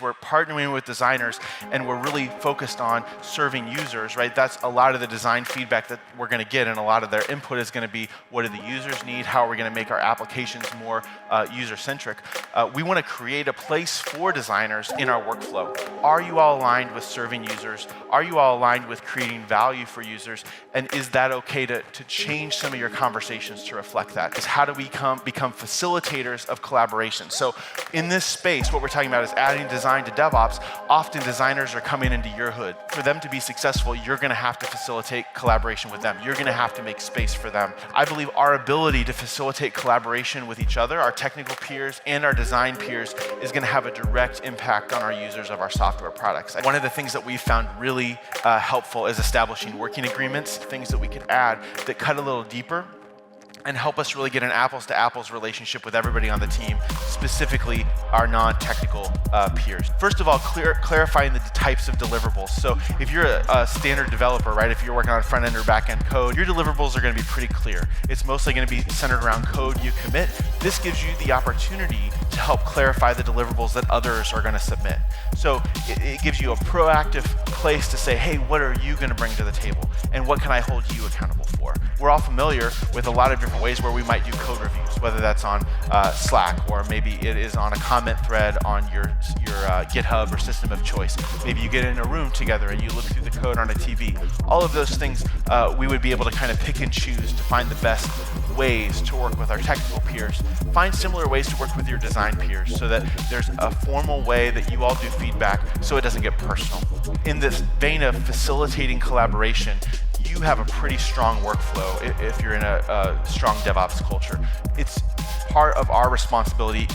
We're partnering with designers and we're really focused on serving users, right? That's a lot of the design feedback that we're going to get, and a lot of their input is going to be, what do the users need? How are we going to make our applications more user-centric? We want to create a place for designers in our workflow. Are you all aligned with serving users? Are you all aligned with creating value for users? And is that okay to change some of your conversations to reflect that? Is how do we become facilitators of collaboration? So in this space, what we're talking about is adding design to DevOps. Often designers are coming into your hood. For them to be successful, you're going to have to facilitate collaboration with them. You're going to have to make space for them. I believe our ability to facilitate collaboration with each other, our technical peers and our design peers, is going to have a direct impact on our users of our software products. One of the things that we've found really helpful is establishing working agreements, things that we could add that cut a little deeper and help us really get an apples-to-apples relationship with everybody on the team, specifically our non-technical peers. First of all, clarifying the types of deliverables. So if you're a standard developer, right, if you're working on front-end or back-end code, your deliverables are going to be pretty clear. It's mostly going to be centered around code you commit. This gives you the opportunity to help clarify the deliverables that others are going to submit. So it gives you a proactive place to say, hey, what are you going to bring to the table? And what can I hold you accountable for? We're all familiar with a lot of different ways where we might do code reviews, whether that's on Slack, or maybe it is on a comment thread on your GitHub or system of choice. Maybe you get in a room together and you look through the code on a TV. All of those things we would be able to kind of pick and choose to find the best ways to work with our technical peers. Find similar ways to work with your design peers so that there's a formal way that you all do feedback so it doesn't get personal. In this vein of facilitating collaboration, you have a pretty strong workflow if you're in a strong DevOps culture. It's part of our responsibility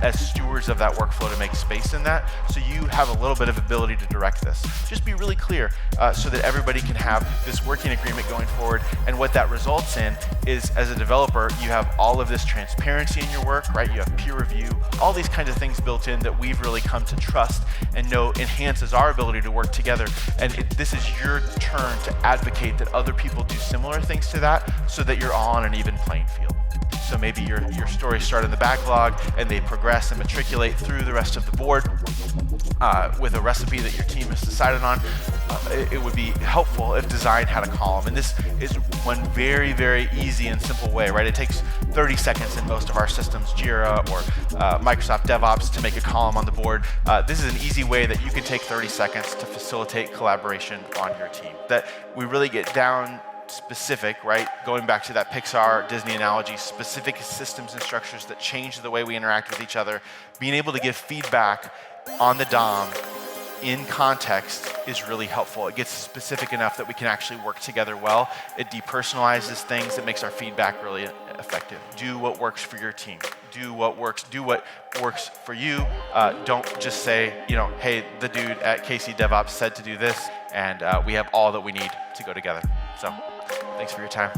as stewards of that workflow to make space in that, so you have a little bit of ability to direct this. Just be really clear so that everybody can have this working agreement going forward, and what that results in is, as a developer, you have all of this transparency in your work, right? You have peer review, all these kinds of things built in that we've really come to trust and know enhances our ability to work together. And this is your turn to advocate that other people do similar things to that so that you're all on an even playing field. So maybe your stories start in the backlog and they progress and matriculate through the rest of the board with a recipe that your team has decided on. It would be helpful if design had a column. And this is one very, very easy and simple way, right? It takes 30 seconds in most of our systems, Jira or Microsoft DevOps, to make a column on the board. This is an easy way that you can take 30 seconds to facilitate collaboration on your team. That we really get down specific, right? Going back to that Pixar, Disney analogy, specific systems and structures that change the way we interact with each other. Being able to give feedback on the DOM in context is really helpful. It gets specific enough that we can actually work together well. It depersonalizes things. It makes our feedback really effective. Do what works for your team. Do what works for you. Don't just say, hey, the dude at KC DevOps said to do this, and we have all that we need to go together. So thanks for your time.